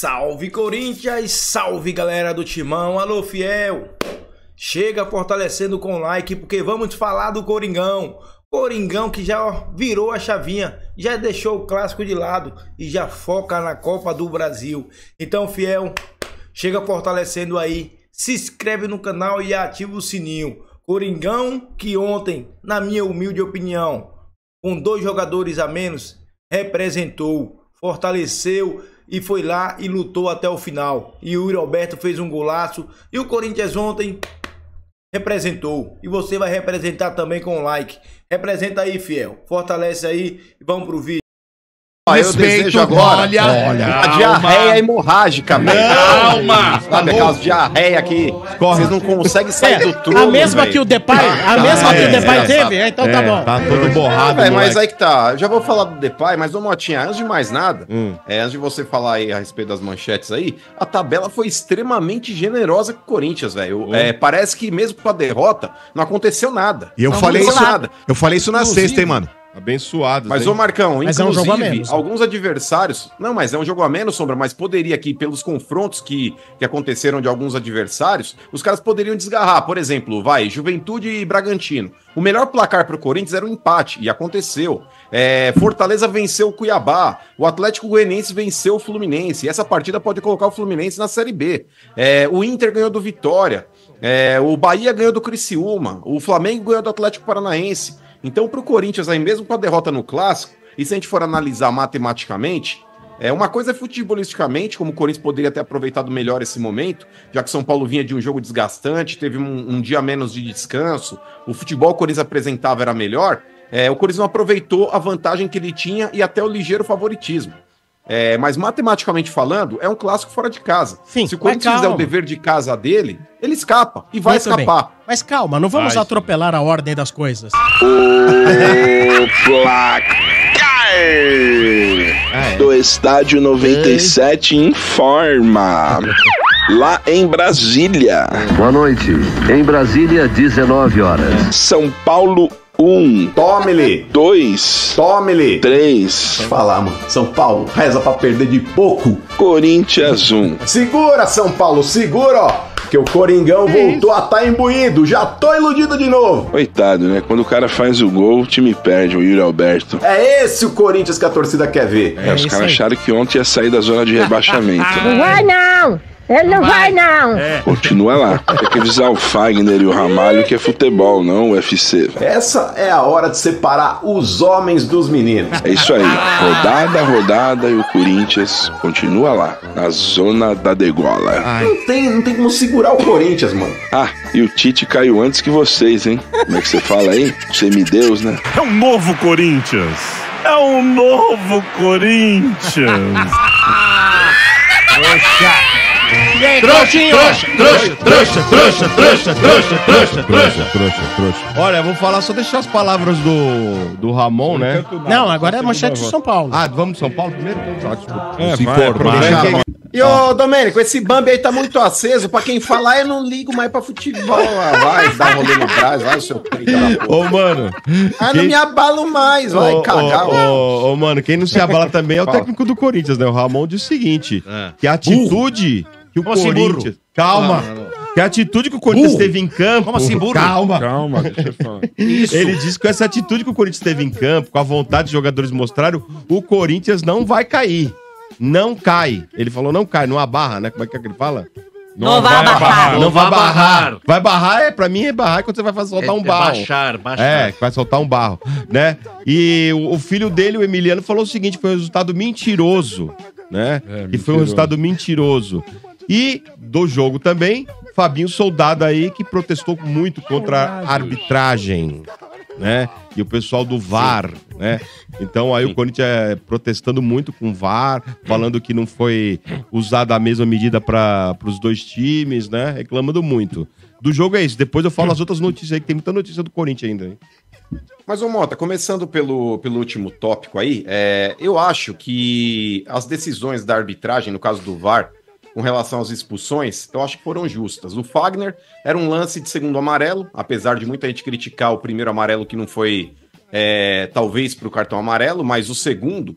Salve Corinthians, salve galera do Timão, alô fiel. Chega fortalecendo com like porque vamos falar do Coringão. Coringão que já virou a chavinha, já deixou o clássico de lado e já foca na Copa do Brasil. Então fiel, chega fortalecendo aí, se inscreve no canal e ativa o sininho. Coringão que ontem, na minha humilde opinião, com 2 jogadores a menos, representou, fortaleceu e foi lá e lutou até o final. E o Yuri Alberto fez um golaço e o Corinthians ontem representou. E você vai representar também com o like. Representa aí, fiel. Fortalece aí e vamos pro vídeo. Eu desejo agora a diarreia hemorrágica. Calma! Sabe aquelas diarreia que vocês não conseguem sair do trono. A mesma que o Depay, que o Depay teve? Então tá bom. Tá todo borrado, mas aí que tá. Eu já vou falar do Depay, mas ô Motinha, antes de mais nada, antes de você falar aí a respeito das manchetes aí, a tabela foi extremamente generosa com o Corinthians, velho. Parece que mesmo com a derrota, não aconteceu nada. E eu falei isso, eu falei isso na sexta, hein, mano. Abençoado. Mas, ô Marcão, mas inclusive, é um jogo a menos. Alguns adversários... Não, mas é um jogo a menos, Sombra, mas poderia aqui, pelos confrontos que aconteceram de alguns adversários, os caras poderiam desgarrar. Por exemplo, Juventude e Bragantino. O melhor placar pro Corinthians era um empate, e aconteceu. Fortaleza venceu o Cuiabá, o Atlético Goianiense venceu o Fluminense, e essa partida pode colocar o Fluminense na Série B. O Inter ganhou do Vitória, o Bahia ganhou do Criciúma, o Flamengo ganhou do Atlético Paranaense. Então, para o Corinthians, aí mesmo com a derrota no Clássico, e se a gente for analisar matematicamente, uma coisa é futebolisticamente, como o Corinthians poderia ter aproveitado melhor esse momento, já que São Paulo vinha de um jogo desgastante, teve um dia menos de descanso, o futebol que o Corinthians apresentava era melhor, o Corinthians não aproveitou a vantagem que ele tinha e até o ligeiro favoritismo. Mas matematicamente falando, é um clássico fora de casa. Sim, se o Corinthians fizer o dever de casa dele, ele escapa e vai escapar. Bem. Mas calma, não vamos atropelar a ordem das coisas. O placar do Estádio 97 informa. Lá em Brasília. Boa noite. Em Brasília, 19 horas. São Paulo 1. Tome-lhe. 2. Tome-lhe. 3. Falar, mano. São Paulo reza pra perder de pouco. Corinthians 1. Segura, São Paulo, segura, ó. Porque o Coringão voltou a estar imbuído. Já tô iludido de novo. Coitado, né? Quando o cara faz o gol, o time perde, o Yuri Alberto. É esse o Corinthians que a torcida quer ver. Os caras acharam que ontem ia sair da zona de rebaixamento. Não vai não! Ele não vai não! Continua lá. Tem que avisar o Fagner e o Ramalho que é futebol, não UFC. Essa é a hora de separar os homens dos meninos. É isso aí. Rodada a rodada e o Corinthians continua lá, na zona da degola. Não tem como segurar o Corinthians, mano. E o Tite caiu antes que vocês, hein? Como é que você fala aí? Semideus, né? É um novo Corinthians. É um novo Corinthians. Trouxa. Olha, eu vou falar, só deixar as palavras do Ramon, né? Não, agora é a manchete de São Paulo. Vamos de São Paulo primeiro? Se informar. E ô, Domênico, esse Bambi aí tá muito aceso. Pra quem falar, eu não ligo mais pra futebol. Vai, dá um rolê no braço, vai o seu peito. Ô, mano. Não me abalo mais, vai cagar. Ô, mano, quem não se abala também é o técnico do Corinthians, né? O Ramon diz o seguinte, que a atitude que o Corinthians... Calma. Que a atitude que o Corinthians teve em campo... Como assim, burro? Calma, deixa eu falar. Ele disse que com essa atitude que o Corinthians teve em campo, com a vontade que os jogadores mostraram, o Corinthians não vai cair. Não cai. Ele falou não cai, não abarra, né? Como é que ele fala? Não vai barrar. Não vai barrar. Vai barrar, pra mim, barrar quando você vai soltar um barro. Baixar. Vai soltar um barro, né? E o filho dele, o Emiliano, falou o seguinte, foi um resultado mentiroso, né? E foi um resultado mentiroso. E do jogo também, Fabinho Soldado aí, que protestou muito contra a arbitragem, né? E o pessoal do VAR, né? Então aí o Corinthians protestando muito com o VAR, falando que não foi usada a mesma medida para os dois times, né? Reclamando muito. Do jogo é isso. Depois eu falo as outras notícias aí, que tem muita notícia do Corinthians ainda, hein? Mas, ô Mota, começando pelo último tópico aí, eu acho que as decisões da arbitragem, no caso do VAR, com relação às expulsões, eu acho que foram justas. O Fagner era um lance de segundo amarelo, apesar de muita gente criticar o primeiro amarelo que não foi, talvez, para o cartão amarelo, mas o segundo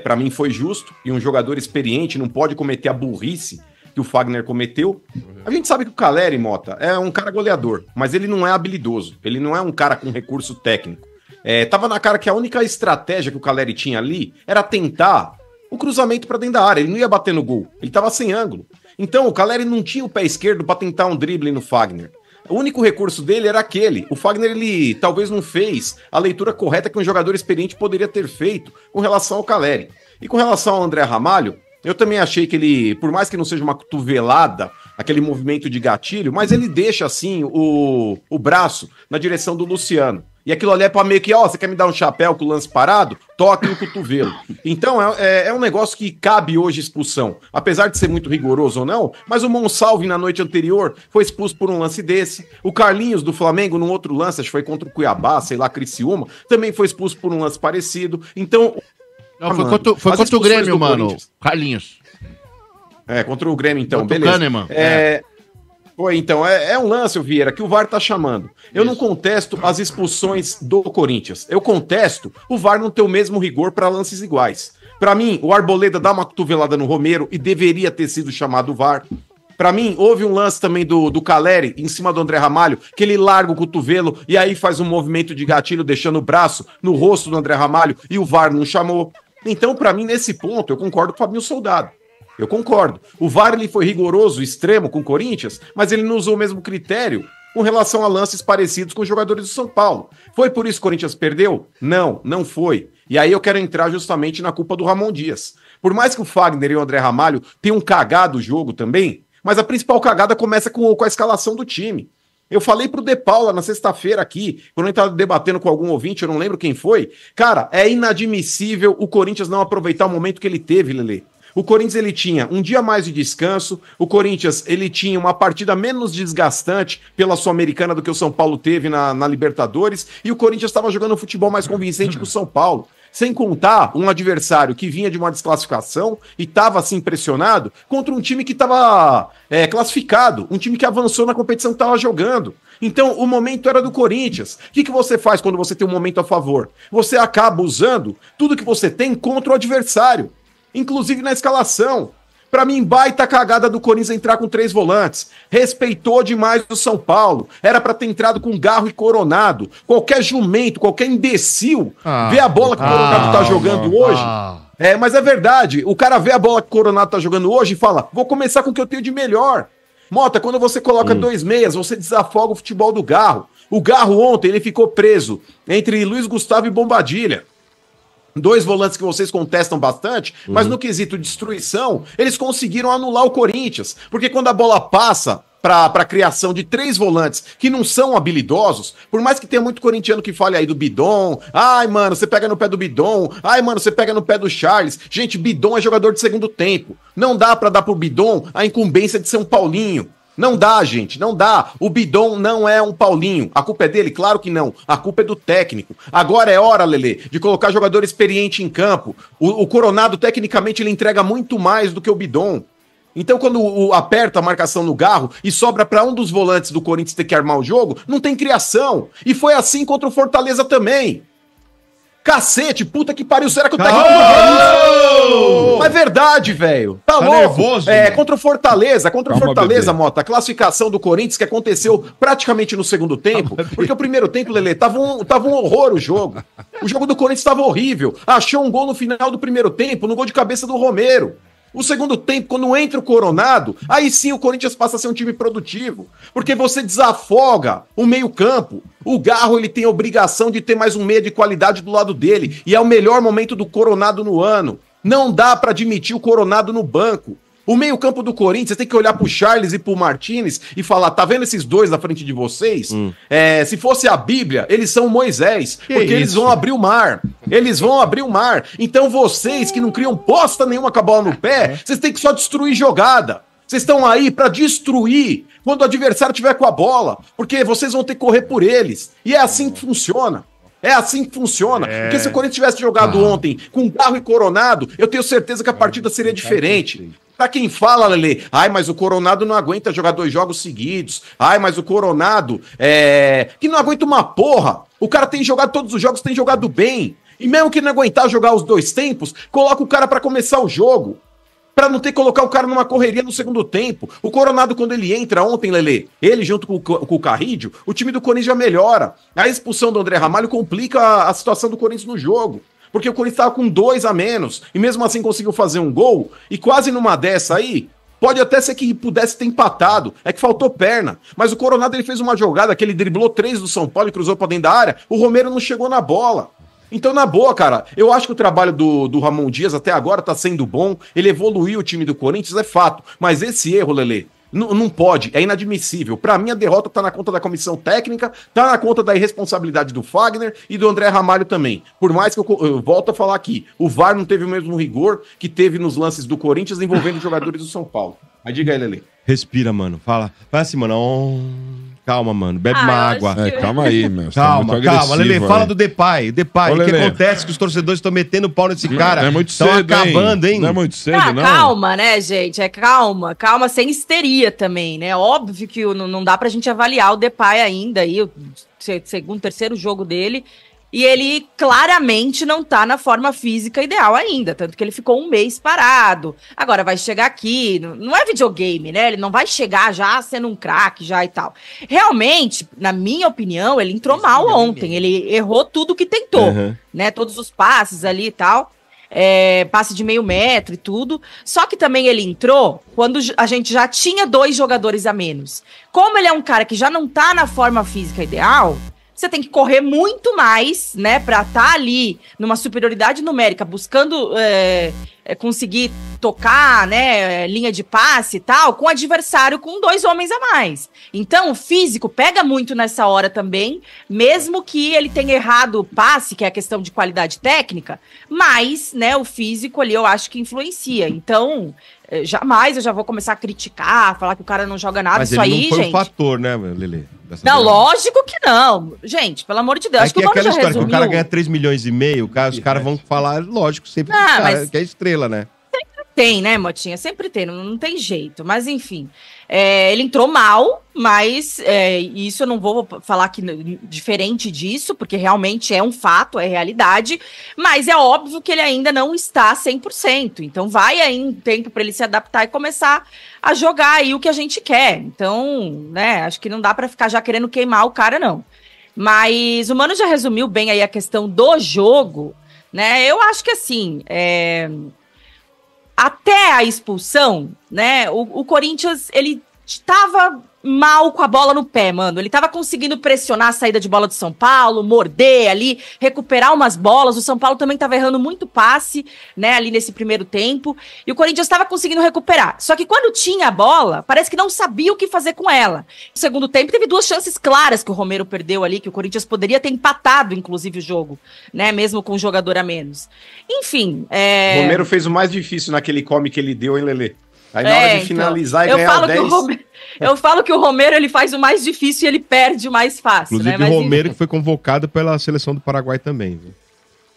Para mim foi justo, e um jogador experiente não pode cometer a burrice que o Fagner cometeu. A gente sabe que o Calleri, Mota, é um cara goleador, mas ele não é habilidoso, ele não é um cara com recurso técnico. Tava na cara que a única estratégia que o Calleri tinha ali era tentar o cruzamento para dentro da área, ele não ia bater no gol, ele tava sem ângulo. Então o Calleri não tinha o pé esquerdo para tentar um drible no Fagner. O único recurso dele era aquele. O Fagner, ele talvez não fez a leitura correta que um jogador experiente poderia ter feito com relação ao Calleri. E com relação ao André Ramalho, eu também achei que ele, por mais que não seja uma cotovelada, aquele movimento de gatilho, mas ele deixa, assim, o braço na direção do Luciano. E aquilo ali é pra meio que, você quer me dar um chapéu com o lance parado? Toque no cotovelo. Então é um negócio que cabe hoje expulsão. Apesar de ser muito rigoroso ou não, mas o Monsalve na noite anterior foi expulso por um lance desse. O Carlinhos do Flamengo, num outro lance, acho que foi contra o Cuiabá, sei lá, Criciúma, também foi expulso por um lance parecido. Então... Não, foi contra o Grêmio, mano. Carlinhos. Contra o Grêmio, então, contra beleza. O Kahneman. Então, é um lance, Vieira, que o VAR tá chamando. Eu não contesto as expulsões do Corinthians. Eu contesto o VAR não ter o mesmo rigor para lances iguais. Para mim, o Arboleda dá uma cotovelada no Romero e deveria ter sido chamado o VAR. Para mim, houve um lance também do Calleri em cima do André Ramalho, que ele larga o cotovelo e aí faz um movimento de gatilho deixando o braço no rosto do André Ramalho e o VAR não chamou. Então, para mim, nesse ponto, eu concordo com o Fabinho Soldado. Eu concordo. O VAR ele foi rigoroso, extremo com o Corinthians, mas ele não usou o mesmo critério com relação a lances parecidos com os jogadores do São Paulo. Foi por isso que o Corinthians perdeu? Não, não foi. E aí eu quero entrar justamente na culpa do Ramon Dias. Por mais que o Fagner e o André Ramalho tenham cagado o jogo também, mas a principal cagada começa com a escalação do time. Eu falei pro De Paula na sexta-feira aqui, quando a gente tava debatendo com algum ouvinte, eu não lembro quem foi. Cara, é inadmissível o Corinthians não aproveitar o momento que ele teve, Lelê. O Corinthians ele tinha um dia mais de descanso, o Corinthians ele tinha uma partida menos desgastante pela Sul-Americana do que o São Paulo teve na Libertadores, e o Corinthians estava jogando um futebol mais convincente que o São Paulo. Sem contar um adversário que vinha de uma desclassificação e estava assim pressionado contra um time que estava classificado, um time que avançou na competição que estava jogando. Então o momento era do Corinthians. O que você faz quando você tem um momento a favor? Você acaba usando tudo que você tem contra o adversário, inclusive na escalação. Pra mim, baita cagada do Corinthians entrar com 3 volantes. Respeitou demais o São Paulo. Era pra ter entrado com Garro e Coronado. Qualquer jumento, qualquer imbecil vê a bola que o Coronado tá jogando hoje. Mas é verdade. O cara vê a bola que o Coronado tá jogando hoje e fala, vou começar com o que eu tenho de melhor. Mota, quando você coloca 2 meias, você desafoga o futebol do Garro. O Garro ontem, ele ficou preso entre Luiz Gustavo e Bombadilha. 2 volantes que vocês contestam bastante, mas no quesito destruição, eles conseguiram anular o Corinthians. Porque quando a bola passa para criação de 3 volantes que não são habilidosos, por mais que tenha muito corintiano que fale aí do Bidon, ai, mano, você pega no pé do Bidon, ai, mano, você pega no pé do Charles. Gente, Bidon é jogador de segundo tempo. Não dá para dar pro Bidon a incumbência de ser um Paulinho. Não dá, gente, não dá. O Bidon não é um Paulinho. A culpa é dele? Claro que não. A culpa é do técnico. Agora é hora, Lelê, de colocar jogador experiente em campo. O Coronado, tecnicamente, ele entrega muito mais do que o Bidon. Então, quando aperta a marcação no Garro e sobra para um dos volantes do Corinthians ter que armar o jogo, não tem criação. E foi assim contra o Fortaleza também. Cacete, puta que pariu, será que o técnico do É verdade, velho. Tá louco. Nervoso, contra o Fortaleza, bebê. Mota, a classificação do Corinthians que aconteceu praticamente no segundo tempo, porque o primeiro tempo, Lelê, tava um horror o jogo. O jogo do Corinthians tava horrível. Achou um gol no final do primeiro tempo, no gol de cabeça do Romero. O segundo tempo, quando entra o Coronado, aí sim o Corinthians passa a ser um time produtivo. Porque você desafoga o meio-campo. O Garro, ele tem a obrigação de ter mais um meia de qualidade do lado dele. E é o melhor momento do Coronado no ano. Não dá pra admitir o Coronado no banco. O meio-campo do Corinthians tem que olhar pro Charles e pro Martínez e falar, tá vendo esses dois na frente de vocês? Se fosse a Bíblia, eles são Moisés, porque eles vão abrir o mar. Eles vão abrir o mar. Então vocês que não criam bosta nenhuma com a bola no pé, vocês têm que só destruir jogada. Vocês estão aí pra destruir quando o adversário tiver com a bola, porque vocês vão ter que correr por eles. E é assim que funciona. É assim que funciona. Porque se o Corinthians tivesse jogado ontem com Garro e Coronado, eu tenho certeza que a partida seria diferente. Pra quem fala, Lelê, ai, mas o Coronado não aguenta jogar 2 jogos seguidos. Ai, mas o Coronado que não aguenta uma porra. O cara tem jogado todos os jogos, tem jogado bem. E mesmo que não aguentar jogar os 2 tempos, coloca o cara pra começar o jogo. Pra não ter que colocar o cara numa correria no segundo tempo. O Coronado, quando ele entra ontem, Lelê, ele junto com o Carrídio, o time do Corinthians já melhora. A expulsão do André Ramalho complica a situação do Corinthians no jogo. Porque o Corinthians tava com 2 a menos, e mesmo assim conseguiu fazer um gol, e quase numa dessa aí, pode até ser que pudesse ter empatado, é que faltou perna. Mas o Coronado, ele fez uma jogada que ele driblou 3 do São Paulo e cruzou pra dentro da área, o Romero não chegou na bola. Então, na boa, cara, eu acho que o trabalho do Ramon Dias até agora tá sendo bom, ele evoluiu o time do Corinthians, é fato. Mas esse erro, Lelê, não pode, é inadmissível. Pra mim, a derrota tá na conta da comissão técnica, tá na conta da irresponsabilidade do Fagner e do André Ramalho também. Por mais que eu volto a falar aqui, o VAR não teve o mesmo rigor que teve nos lances do Corinthians envolvendo os jogadores do São Paulo. Mas diga aí, Lelê. Respira, mano. Fala assim, mano. Calma, mano. Bebe uma água. Calma aí, meu. Calma, Lelê. Fala do Depay. Depay, o que acontece? Que os torcedores estão metendo pau nesse cara. É muito cedo, acabando, hein? Não é muito cedo, não. Calma, né, gente? Calma sem histeria também, né? Óbvio que não dá pra gente avaliar o Depay ainda aí, o segundo, terceiro jogo dele. E ele claramente não tá na forma física ideal ainda, tanto que ele ficou 1 mês parado. Agora vai chegar aqui, não é videogame, né? Ele não vai chegar já sendo um craque já e tal. Realmente, na minha opinião, ele entrou mal ontem. Ele errou tudo que tentou, né? Todos os passes ali e tal. Passe de meio metro e tudo. Só que também ele entrou quando a gente já tinha 2 jogadores a menos. Como ele é um cara que já não tá na forma física ideal, você tem que correr muito mais, né, pra estar ali numa superioridade numérica, buscando conseguir tocar, né, linha de passe e tal, com o adversário com 2 homens a mais. Então, o físico pega muito nessa hora também, mesmo que ele tenha errado o passe, que é a questão de qualidade técnica, mas, né, o físico ali eu acho que influencia. Então, jamais eu já vou começar a criticar, falar que o cara não joga nada, mas isso ele aí, não foi gente. um fator, né, Lelê? Não, lógico que não. Gente, pelo amor de Deus. Acho que o Mano já resumiu. Que o cara ganha 3,5 milhões, os caras vão falar, lógico, sempre que é estrela, né? Sempre tem, né, Motinha? Sempre tem, não tem jeito. Mas, enfim, ele entrou mal, mas isso eu não vou falar que diferente disso, porque realmente é um fato, é realidade, mas é óbvio que ele ainda não está 100%. Então vai aí um tempo para ele se adaptar e começar a jogar aí o que a gente quer. Então, né, acho que não dá para ficar já querendo queimar o cara, não. Mas o Mano já resumiu bem aí a questão do jogo, né? Eu acho que assim, até a expulsão, né, o Corinthians, ele estava mal com a bola no pé, mano. Ele tava conseguindo pressionar a saída de bola do São Paulo, morder ali, recuperar umas bolas. O São Paulo também tava errando muito passe, né, ali nesse primeiro tempo. E o Corinthians tava conseguindo recuperar. Só que quando tinha a bola, parece que não sabia o que fazer com ela. No segundo tempo, teve 2 chances claras que o Romero perdeu ali, que o Corinthians poderia ter empatado, inclusive, o jogo, né, mesmo com um jogador a menos. Enfim, O Romero fez o mais difícil naquele come que ele deu, hein, Lelê? Aí na hora de finalizar e ganhar o 10... Eu falo que o Romero, ele faz o mais difícil e ele perde o mais fácil. Inclusive, né? o Romero que foi convocado pela seleção do Paraguai também. Viu?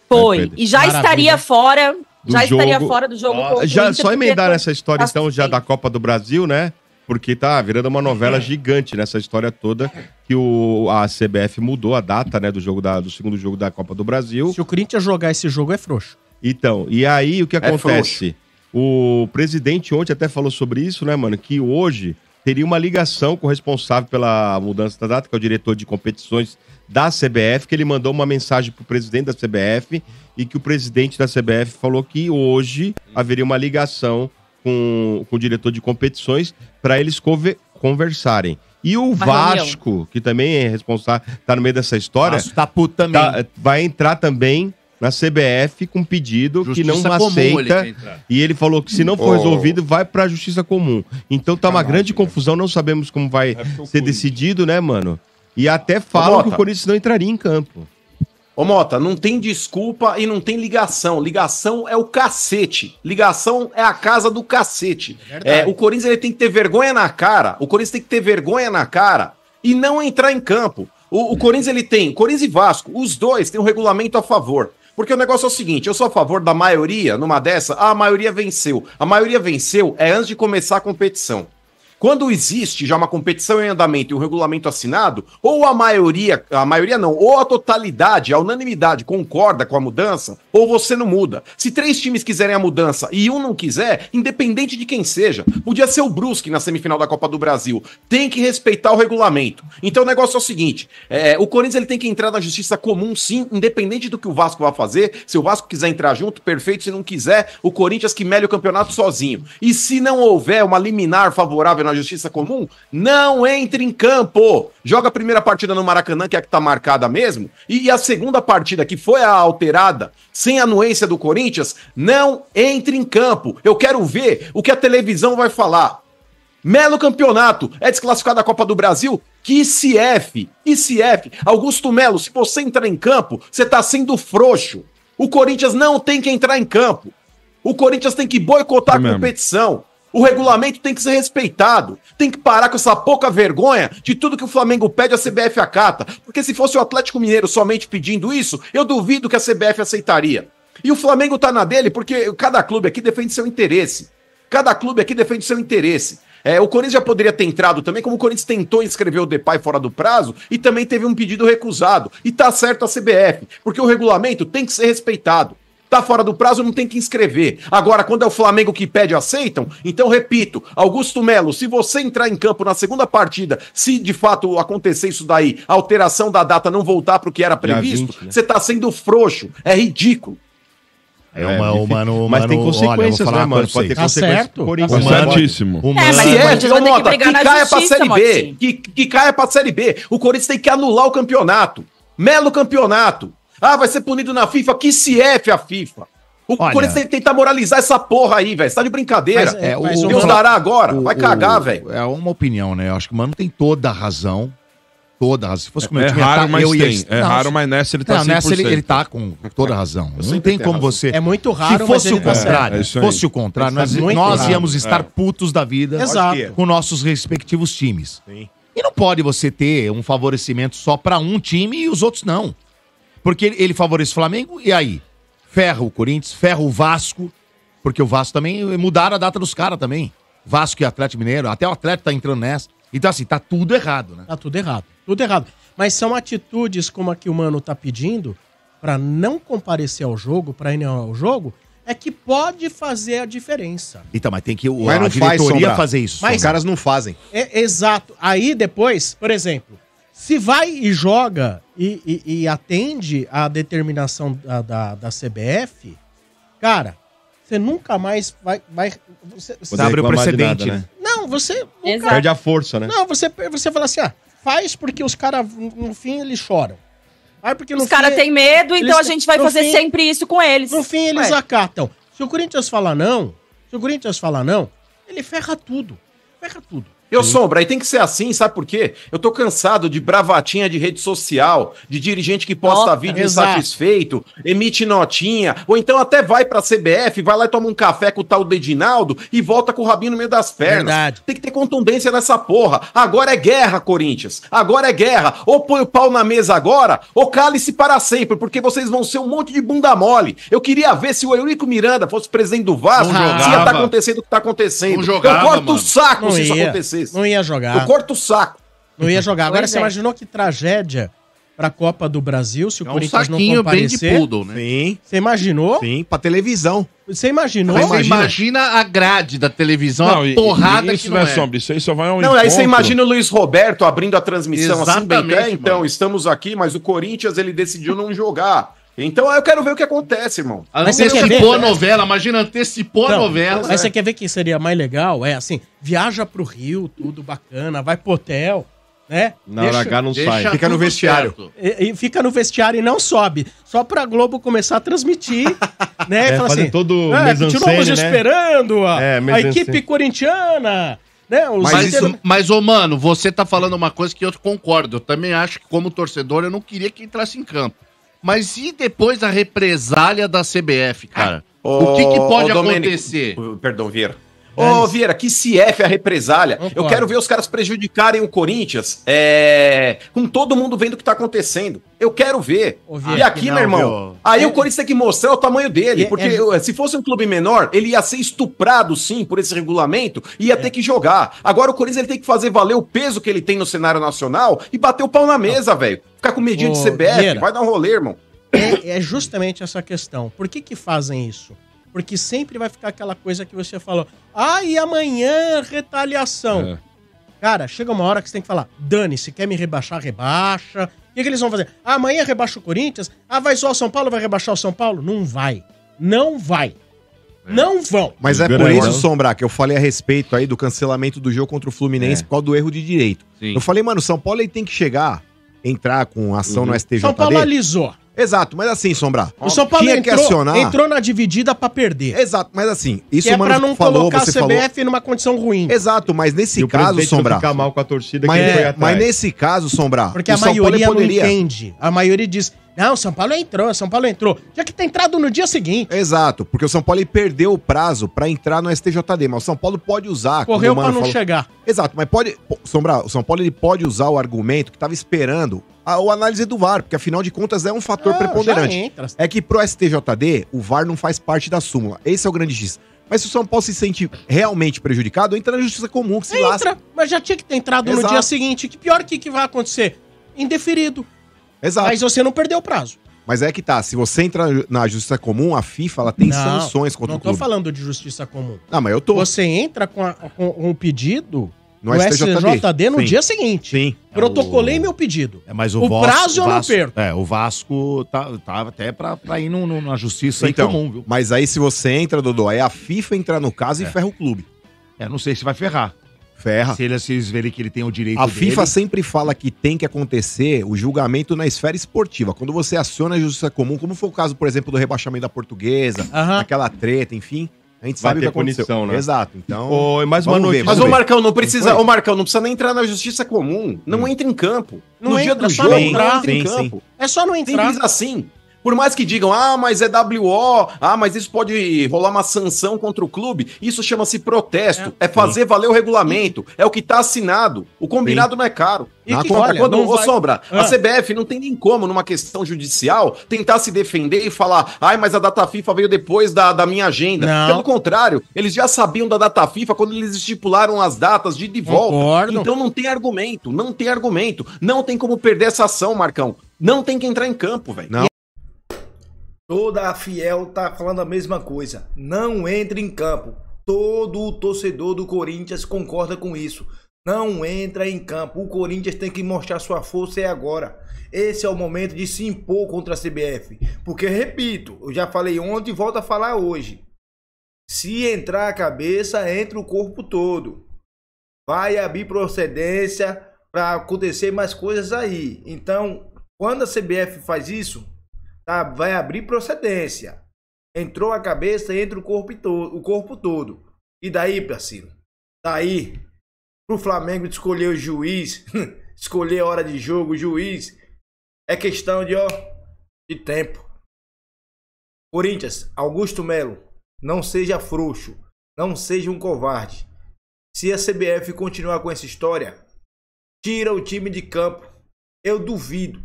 Foi, e já estaria fora do jogo. Só emendar nessa história, então, já da Copa do Brasil, né? Porque tá virando uma novela gigante nessa história toda, que a CBF mudou a data, né, do segundo jogo da Copa do Brasil. Se o Corinthians jogar esse jogo, é frouxo. Então, e aí o que acontece? O presidente ontem até falou sobre isso, né, mano? Que hoje teria uma ligação com o responsável pela mudança da data, que é o diretor de competições da CBF, que ele mandou uma mensagem pro presidente da CBF e que o presidente da CBF falou que hoje haveria uma ligação com o diretor de competições para eles conversarem. E o Vasco, que também é responsável, tá no meio dessa história, tá puto também. Vai entrar também na CBF com um pedido Justiça que não aceita. E ele falou que se não for resolvido, vai pra Justiça Comum. Então tá uma grande confusão, não sabemos como vai ser decidido, né, mano? E até falam que o Corinthians não entraria em campo. Ô Mota, não tem desculpa e não tem ligação. Ligação é o cacete. Ligação é a casa do cacete. O Corinthians ele tem que ter vergonha na cara. O Corinthians tem que ter vergonha na cara e não entrar em campo. O Corinthians ele tem, Corinthians e Vasco, os dois têm um regulamento a favor. Porque o negócio é o seguinte, eu sou a favor da maioria, numa dessa, a maioria venceu. A maioria venceu antes de começar a competição. Quando existe já uma competição em andamento e um regulamento assinado, ou a maioria não, ou a totalidade, a unanimidade concorda com a mudança, ou você não muda. Se 3 times quiserem a mudança e um não quiser, independente de quem seja, podia ser o Brusque na semifinal da Copa do Brasil, tem que respeitar o regulamento. Então o negócio é o seguinte, o Corinthians ele tem que entrar na justiça comum sim, independente do que o Vasco vai fazer. Se o Vasco quiser entrar junto, perfeito. Se não quiser, o Corinthians que mele o campeonato sozinho. E se não houver uma liminar favorável na justiça comum, não entre em campo. Joga a primeira partida no Maracanã, que é a que tá marcada mesmo, e a segunda partida, que foi a alterada, sem anuência do Corinthians, não entre em campo. Eu quero ver o que a televisão vai falar. Melo campeonato, é desclassificado da Copa do Brasil? Que ICF. Augusto Melo, se você entrar em campo, você tá sendo frouxo. O Corinthians não tem que entrar em campo. O Corinthians tem que boicotar a competição. O regulamento tem que ser respeitado. Tem que parar com essa pouca vergonha de tudo que o Flamengo pede, a CBF acata. Porque se fosse o Atlético Mineiro somente pedindo isso, eu duvido que a CBF aceitaria. E o Flamengo tá na dele porque cada clube aqui defende seu interesse. O Corinthians já poderia ter entrado também, como o Corinthians tentou inscrever o Depay fora do prazo e também teve um pedido recusado. E tá certo a CBF, porque o regulamento tem que ser respeitado. Tá fora do prazo, não tem que inscrever. Agora, quando é o Flamengo que pede, aceitam? Então, repito, Augusto Melo, se você entrar em campo na segunda partida, se de fato acontecer isso daí, a alteração da data não voltar pro que era previsto, 20, né? Você tá sendo frouxo, é ridículo. Mas tem consequências, olha, né, mano? Pode ter consequências. Certo. Certíssimo. Que caia pra Série B. Que caia pra Série B. O Corinthians tem que anular o campeonato. Melo campeonato. Vai ser punido na FIFA. Que CF a FIFA. O Corinthians tem que tentar moralizar essa porra aí, velho. Você tá de brincadeira. Mas Deus dará agora. Vai cagar, velho. É uma opinião, né? Eu acho que o Mano tem toda a razão. Se fosse com o meu time, raro, mas tem. Raro, mas nessa ele tá 100%. Nessa ele tá com toda a razão. Não tem como você... É muito raro, se fosse o contrário, nós íamos estar putos da vida com nossos respectivos times. Sim. E não pode você ter um favorecimento só pra um time e os outros não. Porque ele favorece o Flamengo e aí? Ferra o Corinthians, ferra o Vasco, porque o Vasco também mudaram a data dos caras também. Vasco e Atlético Mineiro, até o Atlético tá entrando nessa. Então assim, tá tudo errado, né? Tá tudo errado. Tudo errado. Mas são atitudes como a que o Mano tá pedindo pra não comparecer ao jogo, pra ir ao jogo, é que pode fazer a diferença. Então, mas tem que a diretoria fazer isso. Mas os caras não fazem. Exato. Aí depois, por exemplo, se vai e joga e atende a determinação da CBF, cara, você nunca mais vai você abre o precedente, nada, né? Não, você... Perde a força, né? Não, você fala assim, faz porque os caras, no fim, eles choram. Porque os caras têm medo, então a gente vai fazer sempre isso com eles. No fim, eles acatam. Se o Corinthians falar não, ele ferra tudo. Sombra, aí tem que ser assim, sabe por quê? Eu tô cansado de bravatinha de rede social, de dirigente que posta vídeo insatisfeito, emite notinha, ou então até vai pra CBF, vai lá e toma um café com o tal Dedinaldo e volta com o rabinho no meio das pernas. Verdade. Tem que ter contundência nessa porra. Agora é guerra, Corinthians. Agora é guerra. Ou põe o pau na mesa agora, ou cale-se para sempre, porque vocês vão ser um monte de bunda mole. Eu queria ver se o Eurico Miranda fosse presidente do Vasco, se ia estar acontecendo o que tá acontecendo. Eu corto o saco se isso acontecer. Não ia jogar. Eu corto o saco. Não ia jogar. Agora você imaginou que tragédia pra Copa do Brasil se o Corinthians não comparecer? Bem de poodle, né? Sim. Você imaginou? Sim, pra televisão. Você imaginou? Você imagina a grade da televisão, a porrada isso que não é. Sombra, isso aí só vai ao Não, aí você imagina o Luiz Roberto abrindo a transmissão exatamente, assim, bem, então, estamos aqui, mas o Corinthians, ele decidiu não jogar. Então eu quero ver o que acontece, irmão. Antecipou a novela, imagina, antecipou a novela. Mas você quer ver que seria mais legal? É assim, viaja pro Rio, tudo bacana, vai pro hotel, né? Na hora H não sai, fica no vestiário. E fica no vestiário e não sobe. Só pra Globo começar a transmitir, né? Fala assim, todo continuamos esperando a equipe corintiana... Né? Mas, ô mano, você tá falando uma coisa que eu concordo. Eu também acho que como torcedor eu não queria que entrasse em campo. Mas e depois da represália da CBF, cara? O que pode acontecer? Perdão, Vieira. Ô, Vieira, que CF a represália. Eu quero ver os caras prejudicarem o Corinthians com todo mundo vendo o que tá acontecendo. Eu quero ver. E aqui, meu irmão, aí o Corinthians tem que mostrar o tamanho dele. Porque se fosse um clube menor, ele ia ser estuprado, sim, por esse regulamento e ia ter que jogar. Agora o Corinthians ele tem que fazer valer o peso que ele tem no cenário nacional e bater o pau na mesa, velho. Ficar com medinho de CBF, Vieira, vai dar um rolê, irmão. É justamente essa questão. Por que fazem isso? Porque sempre vai ficar aquela coisa que você falou. E amanhã retaliação. Cara, chega uma hora que você tem que falar, dane-se, quer me rebaixar, rebaixa. O que eles vão fazer? Amanhã rebaixa o Corinthians? Vai zoar o São Paulo, vai rebaixar o São Paulo? Não vai. Não vai. Não vão. Mas é por isso, Sombra, que eu falei a respeito aí do cancelamento do jogo contra o Fluminense por causa do erro de direito. Sim. Eu falei, mano, o São Paulo ele tem que chegar, entrar com ação no STJD. São Paulo alisou. Exato, mas assim, Sombra, o São Paulo entrou na dividida pra perder. Exato, mas assim, isso que é pra não colocar a CBF numa condição ruim. Exato, mas nesse caso, Sombra, ficar mal com a torcida mas nesse caso, Sombra, porque a maioria não entende. A maioria diz, não, o São Paulo entrou. Já que tá entrado no dia seguinte. Exato, porque o São Paulo perdeu o prazo pra entrar no STJD, mas o São Paulo pode usar. Correu pra não chegar. Exato, mas pode, Sombra, o São Paulo ele pode usar o argumento que tava esperando a análise do VAR, porque afinal de contas é um fator preponderante. É que pro STJD, o VAR não faz parte da súmula. Esse é o grande X. Mas se o São Paulo se sente realmente prejudicado, entra na justiça comum, que se lasca. Mas já tinha que ter entrado no dia seguinte. Que pior que vai acontecer? Indeferido. Exato. Mas você não perdeu o prazo. Mas é que tá, se você entra na justiça comum, a FIFA ela tem sanções contra o clube. Não tô falando de justiça comum. Mas eu tô. Você entra com um pedido no STJD no dia seguinte. Sim. Protocolei meu pedido. Mas o prazo eu não perco. O Vasco tá até pra ir na justiça então, comum, viu? Mas aí se você entra, Dodô, aí a FIFA entra no caso e ferra o clube. Não sei se vai ferrar. Ferra. Se eles verem que ele tem o direito A FIFA sempre fala que tem que acontecer o julgamento na esfera esportiva. Quando você aciona a justiça comum, como foi o caso, por exemplo, do rebaixamento da Portuguesa, aquela treta, enfim... A gente sabe o que aconteceu. Punição, né? Exato. Então. Mais uma notícia. Mas o Marcão não precisa. O Marcão não precisa nem entrar na justiça comum. Não entra em campo. No dia do jogo, não entra em campo. É só não entrar. Simples assim. Por mais que digam, mas é WO, mas isso pode rolar uma sanção contra o clube, isso chama-se protesto, é fazer valer o regulamento, é o que tá assinado, o combinado não é caro. E Sombra, a CBF não tem nem como, numa questão judicial, tentar se defender e falar, mas a data FIFA veio depois da minha agenda. Não. Pelo contrário, eles já sabiam da data FIFA quando eles estipularam as datas de volta. Concordo. Então não tem argumento, não tem como perder essa ação, Marcão. Não tem que entrar em campo, velho. Toda a Fiel tá falando a mesma coisa. Não entre em campo. Todo o torcedor do Corinthians concorda com isso. Não entra em campo. O Corinthians tem que mostrar sua força agora. Esse é o momento de se impor contra a CBF. Porque, repito, eu já falei ontem e volto a falar hoje. Se entrar a cabeça, entra o corpo todo. Vai abrir procedência para acontecer mais coisas aí. Então, quando a CBF faz isso, vai abrir procedência. Entrou a cabeça, entra o corpo todo. E daí, parceiro? Daí, pro Flamengo escolher o juiz, escolher a hora de jogo, o juiz, é questão de tempo. Corinthians, Augusto Melo, não seja frouxo, não seja um covarde. Se a CBF continuar com essa história, tira o time de campo. Eu duvido.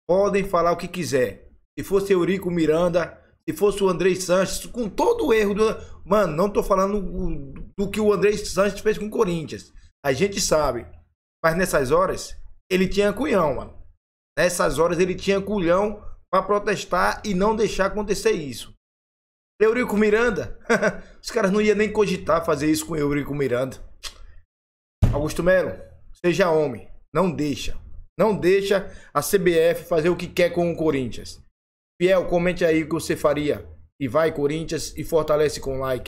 Podem falar o que quiser. Se fosse Eurico Miranda, se fosse o Andrei Sanches, com todo o erro do... Mano, não tô falando do que o Andrei Sanches fez com o Corinthians. A gente sabe. Mas nessas horas, ele tinha culhão, mano. Nessas horas, ele tinha culhão pra protestar e não deixar acontecer isso. Eurico Miranda, os caras não iam nem cogitar fazer isso com o Eurico Miranda. Augusto Melo, seja homem. Não deixa. Não deixa a CBF fazer o que quer com o Corinthians. Fiel, comente aí o que você faria. E vai, Corinthians, e fortalece com like.